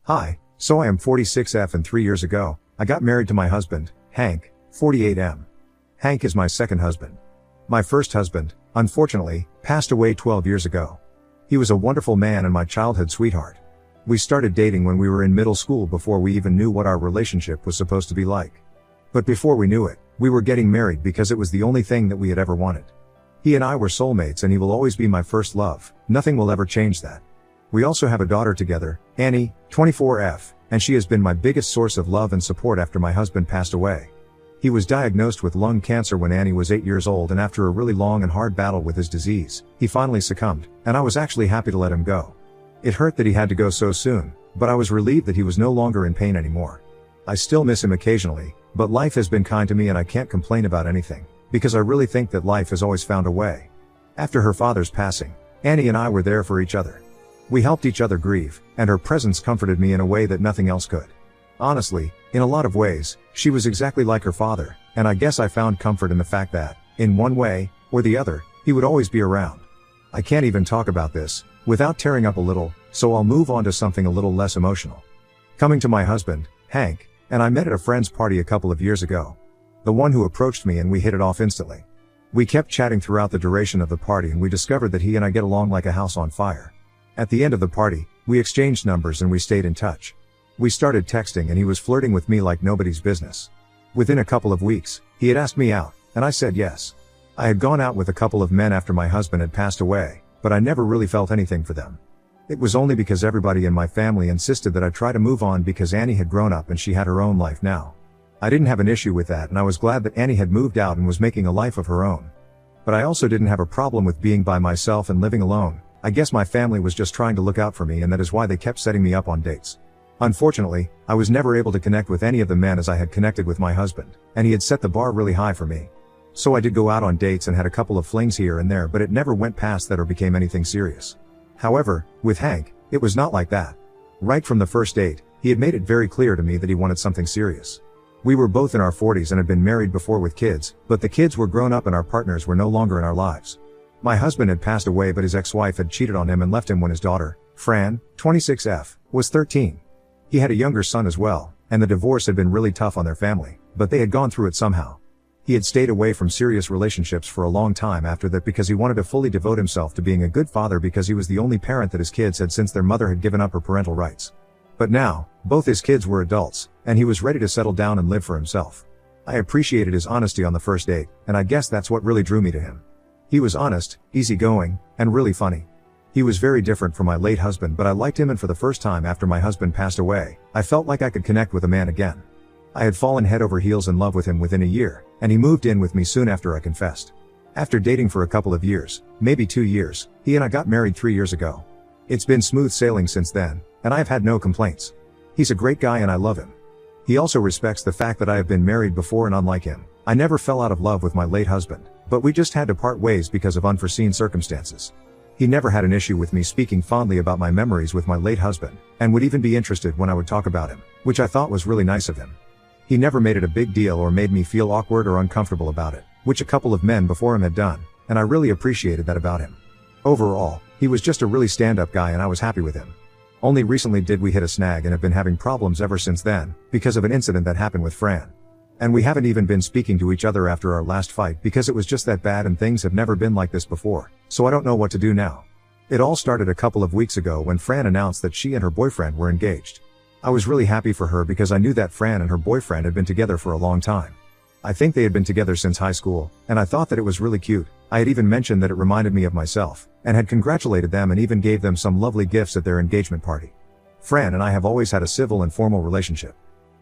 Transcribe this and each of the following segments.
Hi, so I am 46F and 3 years ago, I got married to my husband, Hank, 48M. Hank is my second husband. My first husband, unfortunately, passed away 12 years ago. He was a wonderful man and my childhood sweetheart. We started dating when we were in middle school before we even knew what our relationship was supposed to be like. But before we knew it, we were getting married because it was the only thing that we had ever wanted. He and I were soulmates and he will always be my first love, nothing will ever change that. We also have a daughter together, Annie, 24F, and she has been my biggest source of love and support after my husband passed away. He was diagnosed with lung cancer when Annie was 8 years old, and after a really long and hard battle with his disease, he finally succumbed, and I was actually happy to let him go. It hurt that he had to go so soon, but I was relieved that he was no longer in pain anymore. I still miss him occasionally, but life has been kind to me and I can't complain about anything, because I really think that life has always found a way. After her father's passing, Annie and I were there for each other. We helped each other grieve, and her presence comforted me in a way that nothing else could. Honestly, in a lot of ways, she was exactly like her father, and I guess I found comfort in the fact that, in one way, or the other, he would always be around. I can't even talk about this, without tearing up a little, so I'll move on to something a little less emotional. Coming to my husband, Hank, and I met at a friend's party a couple of years ago. The one who approached me and we hit it off instantly. We kept chatting throughout the duration of the party and we discovered that he and I get along like a house on fire. At the end of the party, we exchanged numbers and we stayed in touch. We started texting and he was flirting with me like nobody's business. Within a couple of weeks, he had asked me out, and I said yes. I had gone out with a couple of men after my husband had passed away, but I never really felt anything for them. It was only because everybody in my family insisted that I try to move on because Annie had grown up and she had her own life now. I didn't have an issue with that and I was glad that Annie had moved out and was making a life of her own. But I also didn't have a problem with being by myself and living alone. I guess my family was just trying to look out for me and that is why they kept setting me up on dates. Unfortunately, I was never able to connect with any of the men as I had connected with my husband, and he had set the bar really high for me. So I did go out on dates and had a couple of flings here and there, but it never went past that or became anything serious. However, with Hank, it was not like that. Right from the first date, he had made it very clear to me that he wanted something serious. We were both in our 40s and had been married before with kids, but the kids were grown up and our partners were no longer in our lives. My husband had passed away, but his ex-wife had cheated on him and left him when his daughter, Fran, 26F, was 13. He had a younger son as well, and the divorce had been really tough on their family, but they had gone through it somehow. He had stayed away from serious relationships for a long time after that because he wanted to fully devote himself to being a good father because he was the only parent that his kids had since their mother had given up her parental rights. But now, both his kids were adults, and he was ready to settle down and live for himself. I appreciated his honesty on the first date, and I guess that's what really drew me to him. He was honest, easygoing, and really funny. He was very different from my late husband, but I liked him, and for the first time after my husband passed away, I felt like I could connect with a man again. I had fallen head over heels in love with him within a year, and he moved in with me soon after I confessed. After dating for a couple of years, maybe 2 years, he and I got married 3 years ago. It's been smooth sailing since then, and I have had no complaints. He's a great guy and I love him. He also respects the fact that I have been married before, and unlike him, I never fell out of love with my late husband, but we just had to part ways because of unforeseen circumstances. He never had an issue with me speaking fondly about my memories with my late husband, and would even be interested when I would talk about him, which I thought was really nice of him. He never made it a big deal or made me feel awkward or uncomfortable about it, which a couple of men before him had done, and I really appreciated that about him. Overall, he was just a really stand-up guy and I was happy with him. Only recently did we hit a snag and have been having problems ever since then, because of an incident that happened with Fran. And we haven't even been speaking to each other after our last fight because it was just that bad and things have never been like this before, so I don't know what to do now. It all started a couple of weeks ago when Fran announced that she and her boyfriend were engaged. I was really happy for her because I knew that Fran and her boyfriend had been together for a long time. I think they had been together since high school, and I thought that it was really cute. I had even mentioned that it reminded me of myself, and had congratulated them and even gave them some lovely gifts at their engagement party. Fran and I have always had a civil and formal relationship.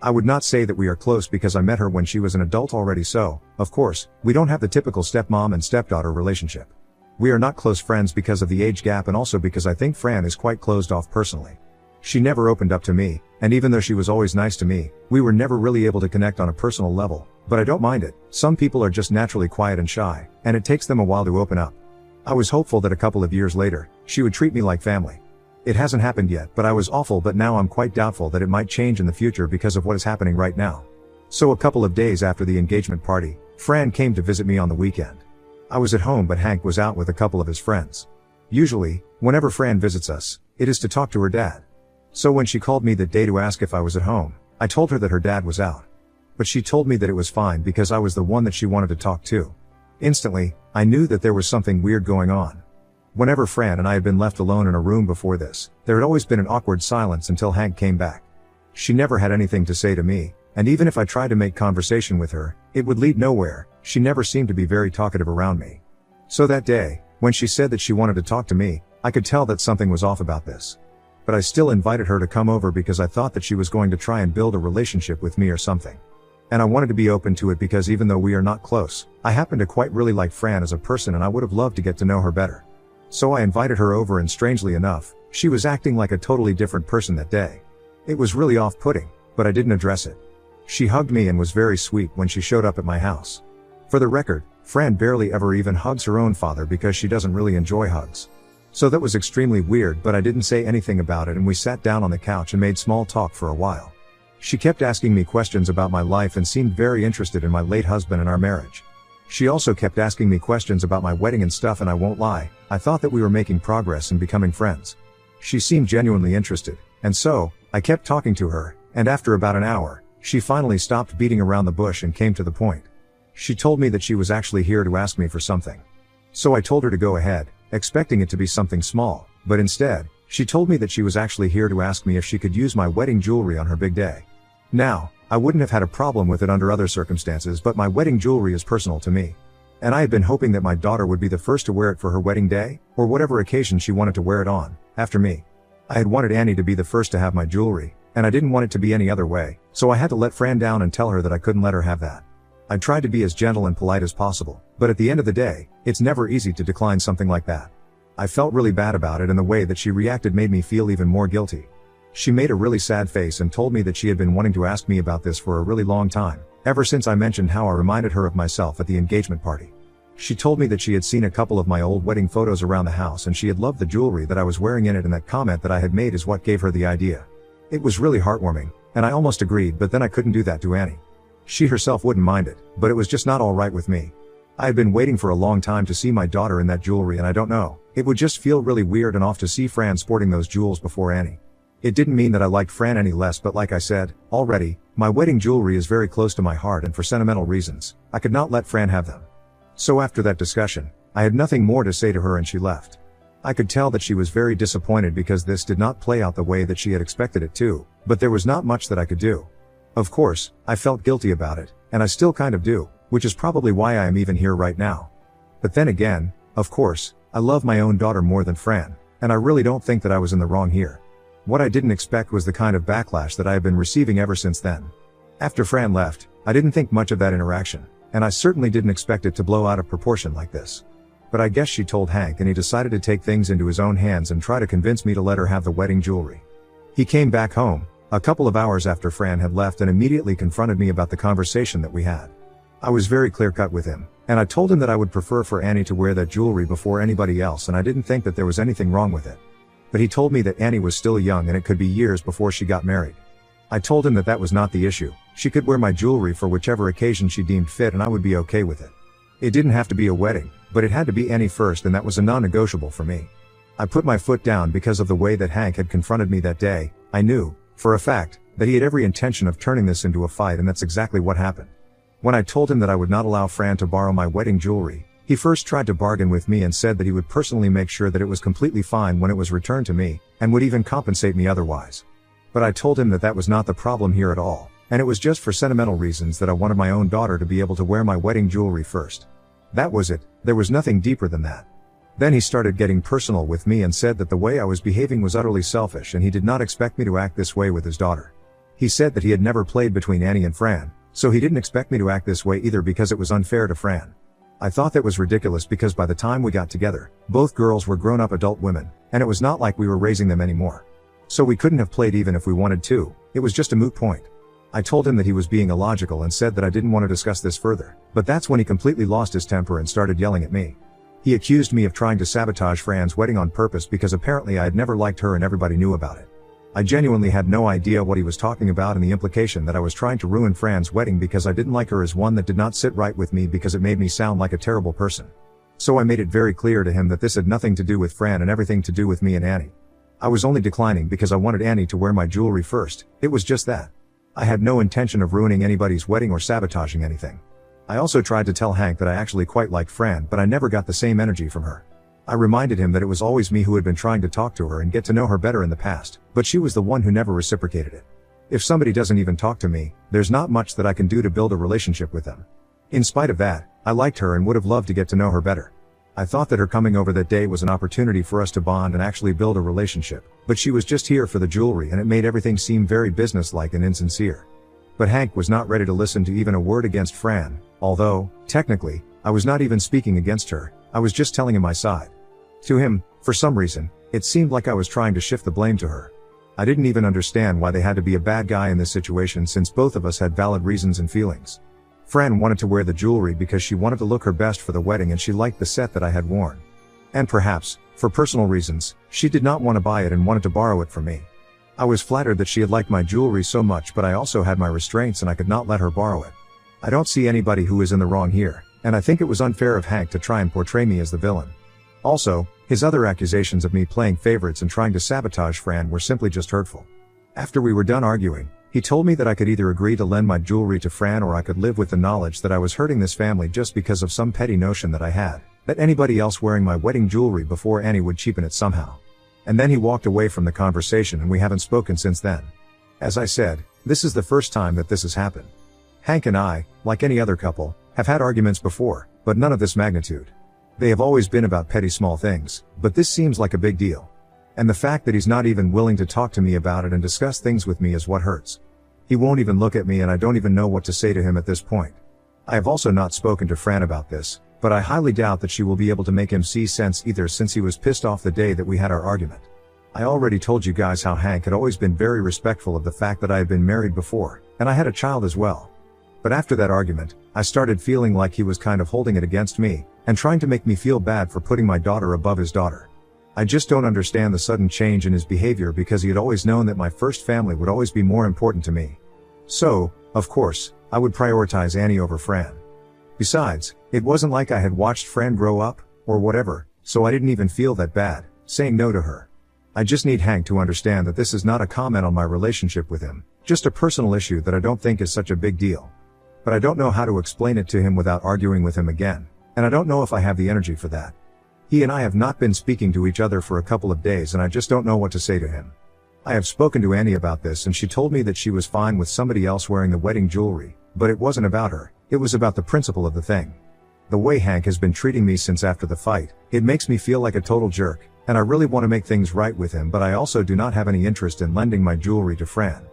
I would not say that we are close because I met her when she was an adult already, so, of course, we don't have the typical stepmom and stepdaughter relationship. We are not close friends because of the age gap and also because I think Fran is quite closed off personally. She never opened up to me, and even though she was always nice to me, we were never really able to connect on a personal level, but I don't mind it. Some people are just naturally quiet and shy, and it takes them a while to open up. I was hopeful that a couple of years later, she would treat me like family. It hasn't happened yet, but I was awful, but now I'm quite doubtful that it might change in the future because of what is happening right now. So a couple of days after the engagement party, Fran came to visit me on the weekend. I was at home, but Hank was out with a couple of his friends. Usually, whenever Fran visits us, it is to talk to her dad. So when she called me that day to ask if I was at home, I told her that her dad was out. But she told me that it was fine because I was the one that she wanted to talk to. Instantly, I knew that there was something weird going on. Whenever Fran and I had been left alone in a room before this, there had always been an awkward silence until Hank came back. She never had anything to say to me, and even if I tried to make conversation with her, it would lead nowhere. She never seemed to be very talkative around me. So that day, when she said that she wanted to talk to me, I could tell that something was off about this. But I still invited her to come over because I thought that she was going to try and build a relationship with me or something. And I wanted to be open to it because even though we are not close, I happen to quite really like Fran as a person and I would have loved to get to know her better. So I invited her over and strangely enough, she was acting like a totally different person that day. It was really off-putting, but I didn't address it. She hugged me and was very sweet when she showed up at my house. For the record, Fran barely ever even hugs her own father because she doesn't really enjoy hugs. So that was extremely weird, but I didn't say anything about it and we sat down on the couch and made small talk for a while. She kept asking me questions about my life and seemed very interested in my late husband and our marriage. She also kept asking me questions about my wedding and stuff, and I won't lie, I thought that we were making progress and becoming friends. She seemed genuinely interested, and so, I kept talking to her, and after about an hour, she finally stopped beating around the bush and came to the point. She told me that she was actually here to ask me for something. So I told her to go ahead, expecting it to be something small, but instead, she told me that she was actually here to ask me if she could use my wedding jewelry on her big day. Now, I wouldn't have had a problem with it under other circumstances, but my wedding jewelry is personal to me. And I had been hoping that my daughter would be the first to wear it for her wedding day, or whatever occasion she wanted to wear it on, after me. I had wanted Annie to be the first to have my jewelry, and I didn't want it to be any other way, so I had to let Fran down and tell her that I couldn't let her have that. I tried to be as gentle and polite as possible, but at the end of the day, it's never easy to decline something like that. I felt really bad about it, and the way that she reacted made me feel even more guilty. She made a really sad face and told me that she had been wanting to ask me about this for a really long time, ever since I mentioned how I reminded her of myself at the engagement party. She told me that she had seen a couple of my old wedding photos around the house and she had loved the jewelry that I was wearing in it, and that comment that I had made is what gave her the idea. It was really heartwarming, and I almost agreed, but then I couldn't do that to Annie. She herself wouldn't mind it, but it was just not alright with me. I had been waiting for a long time to see my daughter in that jewelry, and I don't know, it would just feel really weird and off to see Fran sporting those jewels before Annie. It didn't mean that I liked Fran any less, but like I said, already, my wedding jewelry is very close to my heart, and for sentimental reasons, I could not let Fran have them. So after that discussion, I had nothing more to say to her and she left. I could tell that she was very disappointed because this did not play out the way that she had expected it to, but there was not much that I could do. Of course, I felt guilty about it, and I still kind of do, which is probably why I am even here right now. But then again, of course, I love my own daughter more than Fran, and I really don't think that I was in the wrong here. What I didn't expect was the kind of backlash that I have been receiving ever since then. After Fran left, I didn't think much of that interaction, and I certainly didn't expect it to blow out of proportion like this. But I guess she told Hank, and he decided to take things into his own hands and try to convince me to let her have the wedding jewelry. He came back home a couple of hours after Fran had left and immediately confronted me about the conversation that we had. I was very clear-cut with him, and I told him that I would prefer for Annie to wear that jewelry before anybody else, and I didn't think that there was anything wrong with it. But he told me that Annie was still young and it could be years before she got married. I told him that that was not the issue. She could wear my jewelry for whichever occasion she deemed fit and I would be okay with it. It didn't have to be a wedding, but it had to be Annie first, and that was a non-negotiable for me. I put my foot down because of the way that Hank had confronted me that day. I knew, for a fact, that he had every intention of turning this into a fight, and that's exactly what happened. When I told him that I would not allow Fran to borrow my wedding jewelry, he first tried to bargain with me and said that he would personally make sure that it was completely fine when it was returned to me, and would even compensate me otherwise. But I told him that that was not the problem here at all, and it was just for sentimental reasons that I wanted my own daughter to be able to wear my wedding jewelry first. That was it, there was nothing deeper than that. Then he started getting personal with me and said that the way I was behaving was utterly selfish and he did not expect me to act this way with his daughter. He said that he had never played between Annie and Fran, so he didn't expect me to act this way either because it was unfair to Fran. I thought that was ridiculous because by the time we got together, both girls were grown-up adult women, and it was not like we were raising them anymore. So we couldn't have played even if we wanted to, it was just a moot point. I told him that he was being illogical and said that I didn't want to discuss this further, but that's when he completely lost his temper and started yelling at me. He accused me of trying to sabotage Fran's wedding on purpose because apparently I had never liked her and everybody knew about it. I genuinely had no idea what he was talking about, and the implication that I was trying to ruin Fran's wedding because I didn't like her is one that did not sit right with me because it made me sound like a terrible person. So I made it very clear to him that this had nothing to do with Fran and everything to do with me and Annie. I was only declining because I wanted Annie to wear my jewelry first, it was just that. I had no intention of ruining anybody's wedding or sabotaging anything. I also tried to tell Hank that I actually quite liked Fran, but I never got the same energy from her. I reminded him that it was always me who had been trying to talk to her and get to know her better in the past, but she was the one who never reciprocated it. If somebody doesn't even talk to me, there's not much that I can do to build a relationship with them. In spite of that, I liked her and would have loved to get to know her better. I thought that her coming over that day was an opportunity for us to bond and actually build a relationship, but she was just here for the jewelry and it made everything seem very businesslike and insincere. But Hank was not ready to listen to even a word against Fran, although, technically, I was not even speaking against her, I was just telling him my side. To him, for some reason, it seemed like I was trying to shift the blame to her. I didn't even understand why they had to be a bad guy in this situation since both of us had valid reasons and feelings. Fran wanted to wear the jewelry because she wanted to look her best for the wedding and she liked the set that I had worn. And perhaps, for personal reasons, she did not want to buy it and wanted to borrow it from me. I was flattered that she had liked my jewelry so much, but I also had my restraints and I could not let her borrow it. I don't see anybody who is in the wrong here, and I think it was unfair of Hank to try and portray me as the villain. Also, his other accusations of me playing favorites and trying to sabotage Fran were simply just hurtful. After we were done arguing, he told me that I could either agree to lend my jewelry to Fran or I could live with the knowledge that I was hurting this family just because of some petty notion that I had, that anybody else wearing my wedding jewelry before Annie would cheapen it somehow. And then he walked away from the conversation and we haven't spoken since then. As I said, this is the first time that this has happened. Hank and I, like any other couple, have had arguments before, but none of this magnitude. They have always been about petty small things, but this seems like a big deal. And the fact that he's not even willing to talk to me about it and discuss things with me is what hurts. He won't even look at me and I don't even know what to say to him at this point. I have also not spoken to Fran about this, but I highly doubt that she will be able to make him see sense either since he was pissed off the day that we had our argument. I already told you guys how Hank had always been very respectful of the fact that I had been married before, and I had a child as well. But after that argument, I started feeling like he was kind of holding it against me, and trying to make me feel bad for putting my daughter above his daughter. I just don't understand the sudden change in his behavior because he had always known that my first family would always be more important to me. So, of course, I would prioritize Annie over Fran. Besides, it wasn't like I had watched Fran grow up, or whatever, so I didn't even feel that bad, saying no to her. I just need Hank to understand that this is not a comment on my relationship with him, just a personal issue that I don't think is such a big deal. But I don't know how to explain it to him without arguing with him again, and I don't know if I have the energy for that. He and I have not been speaking to each other for a couple of days and I just don't know what to say to him. I have spoken to Annie about this and she told me that she was fine with somebody else wearing the wedding jewelry, but it wasn't about her, it was about the principle of the thing. The way Hank has been treating me since after the fight, it makes me feel like a total jerk, and I really want to make things right with him, but I also do not have any interest in lending my jewelry to Fran.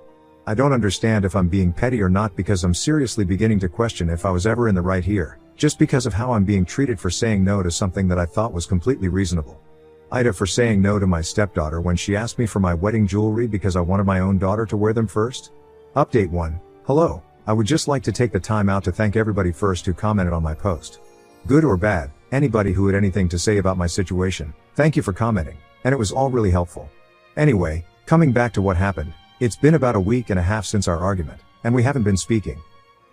I don't understand if I'm being petty or not because I'm seriously beginning to question if I was ever in the right here, just because of how I'm being treated for saying no to something that I thought was completely reasonable. Ida for saying no to my stepdaughter when she asked me for my wedding jewelry because I wanted my own daughter to wear them first. Update 1. Hello, I would just like to take the time out to thank everybody first who commented on my post. Good or bad, anybody who had anything to say about my situation, thank you for commenting, and it was all really helpful. Anyway, coming back to what happened, it's been about a week and a half since our argument, and we haven't been speaking.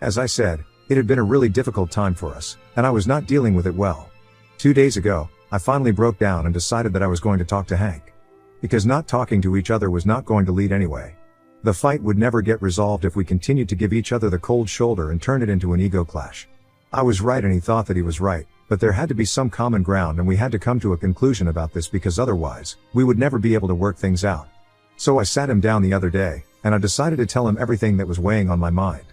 As I said, it had been a really difficult time for us, and I was not dealing with it well. 2 days ago, I finally broke down and decided that I was going to talk to Hank. Because not talking to each other was not going to lead anyway. The fight would never get resolved if we continued to give each other the cold shoulder and turn it into an ego clash. I was right and he thought that he was right, but there had to be some common ground and we had to come to a conclusion about this because otherwise, we would never be able to work things out. So I sat him down the other day, and I decided to tell him everything that was weighing on my mind.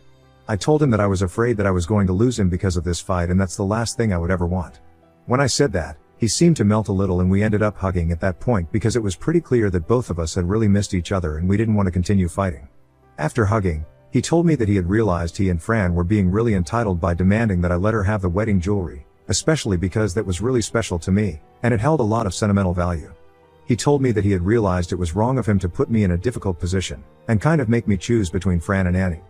I told him that I was afraid that I was going to lose him because of this fight and that's the last thing I would ever want. When I said that, he seemed to melt a little and we ended up hugging at that point because it was pretty clear that both of us had really missed each other and we didn't want to continue fighting. After hugging, he told me that he had realized he and Fran were being really entitled by demanding that I let her have the wedding jewelry, especially because that was really special to me, and it held a lot of sentimental value. He told me that he had realized it was wrong of him to put me in a difficult position, and kind of make me choose between Fran and Annie.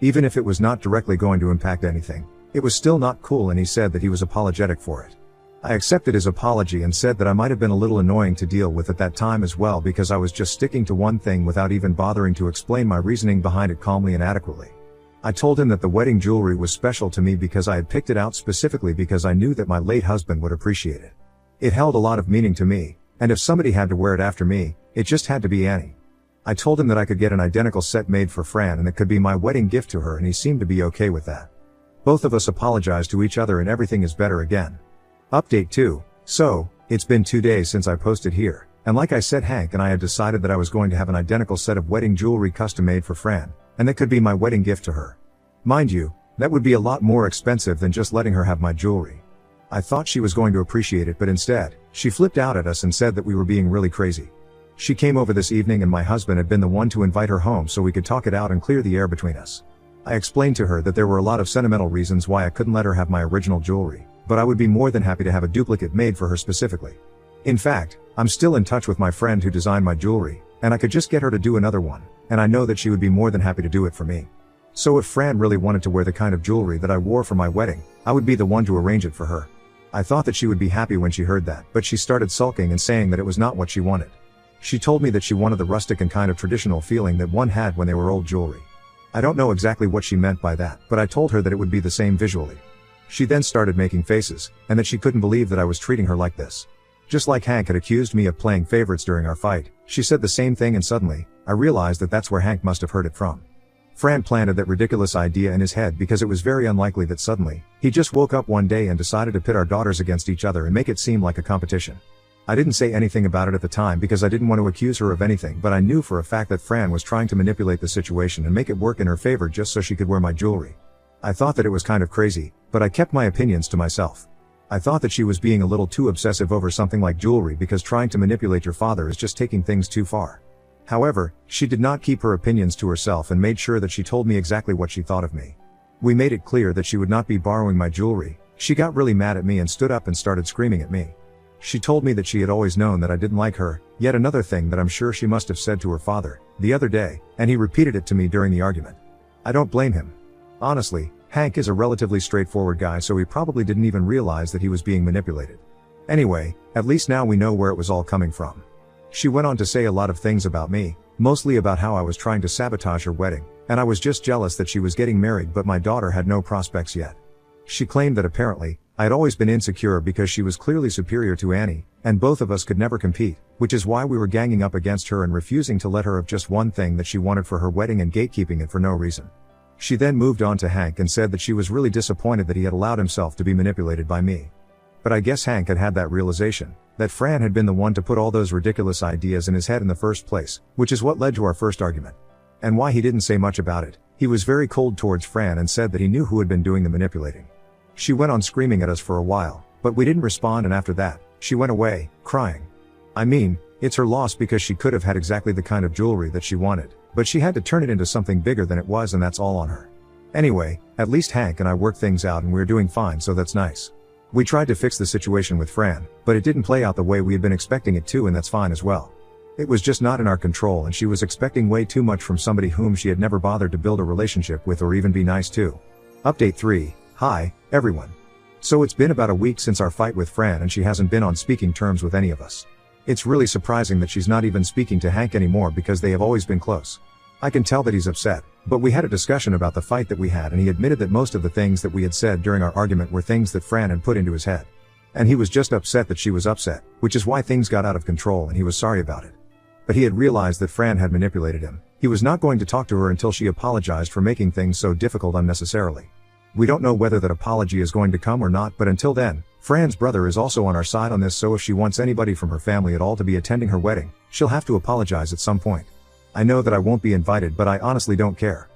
Even if it was not directly going to impact anything, it was still not cool and he said that he was apologetic for it. I accepted his apology and said that I might have been a little annoying to deal with at that time as well because I was just sticking to one thing without even bothering to explain my reasoning behind it calmly and adequately. I told him that the wedding jewelry was special to me because I had picked it out specifically because I knew that my late husband would appreciate it. It held a lot of meaning to me, And if somebody had to wear it after me, it just had to be Annie. I told him that I could get an identical set made for Fran and it could be my wedding gift to her, and he seemed to be okay with that. Both of us apologized to each other and everything is better again. Update 2. So, it's been 2 days since I posted here, and like I said, Hank and I had decided that I was going to have an identical set of wedding jewelry custom made for Fran, and that could be my wedding gift to her. Mind you, that would be a lot more expensive than just letting her have my jewelry. I thought she was going to appreciate it, but instead, she flipped out at us and said that we were being really crazy. She came over this evening and my husband had been the one to invite her home so we could talk it out and clear the air between us. I explained to her that there were a lot of sentimental reasons why I couldn't let her have my original jewelry, but I would be more than happy to have a duplicate made for her specifically. In fact, I'm still in touch with my friend who designed my jewelry, and I could just get her to do another one, and I know that she would be more than happy to do it for me. So if Fran really wanted to wear the kind of jewelry that I wore for my wedding, I would be the one to arrange it for her. I thought that she would be happy when she heard that, but she started sulking and saying that it was not what she wanted. She told me that she wanted the rustic and kind of traditional feeling that one had when they were old jewelry. I don't know exactly what she meant by that, but I told her that it would be the same visually. She then started making faces, and that she couldn't believe that I was treating her like this. Just like Hank had accused me of playing favorites during our fight, she said the same thing, and suddenly, I realized that that's where Hank must have heard it from. Fran planted that ridiculous idea in his head because it was very unlikely that suddenly, he just woke up one day and decided to pit our daughters against each other and make it seem like a competition. I didn't say anything about it at the time because I didn't want to accuse her of anything, but I knew for a fact that Fran was trying to manipulate the situation and make it work in her favor just so she could wear my jewelry. I thought that it was kind of crazy, but I kept my opinions to myself. I thought that she was being a little too obsessive over something like jewelry because trying to manipulate your father is just taking things too far. However, she did not keep her opinions to herself and made sure that she told me exactly what she thought of me. We made it clear that she would not be borrowing my jewelry. She got really mad at me and stood up and started screaming at me. She told me that she had always known that I didn't like her, yet another thing that I'm sure she must have said to her father, the other day, and he repeated it to me during the argument. I don't blame him. Honestly, Hank is a relatively straightforward guy, so he probably didn't even realize that he was being manipulated. Anyway, at least now we know where it was all coming from. She went on to say a lot of things about me, mostly about how I was trying to sabotage her wedding, and I was just jealous that she was getting married but my daughter had no prospects yet. She claimed that apparently, I had always been insecure because she was clearly superior to Annie, and both of us could never compete, which is why we were ganging up against her and refusing to let her have just one thing that she wanted for her wedding and gatekeeping it for no reason. She then moved on to Hank and said that she was really disappointed that he had allowed himself to be manipulated by me. But I guess Hank had had that realization, that Fran had been the one to put all those ridiculous ideas in his head in the first place, which is what led to our first argument. And why he didn't say much about it, he was very cold towards Fran and said that he knew who had been doing the manipulating. She went on screaming at us for a while, but we didn't respond, and after that, she went away, crying. I mean, it's her loss because she could have had exactly the kind of jewelry that she wanted, but she had to turn it into something bigger than it was, and that's all on her. Anyway, at least Hank and I worked things out and we're doing fine, so that's nice. We tried to fix the situation with Fran, but it didn't play out the way we had been expecting it to, and that's fine as well. It was just not in our control, and she was expecting way too much from somebody whom she had never bothered to build a relationship with or even be nice to. Update 3. Hi, everyone. So it's been about a week since our fight with Fran and she hasn't been on speaking terms with any of us. It's really surprising that she's not even speaking to Hank anymore because they have always been close. I can tell that he's upset, but we had a discussion about the fight that we had and he admitted that most of the things that we had said during our argument were things that Fran had put into his head. And he was just upset that she was upset, which is why things got out of control, and he was sorry about it. But he had realized that Fran had manipulated him. He was not going to talk to her until she apologized for making things so difficult unnecessarily. We don't know whether that apology is going to come or not, but until then, Fran's brother is also on our side on this, so if she wants anybody from her family at all to be attending her wedding, she'll have to apologize at some point. I know that I won't be invited, but I honestly don't care.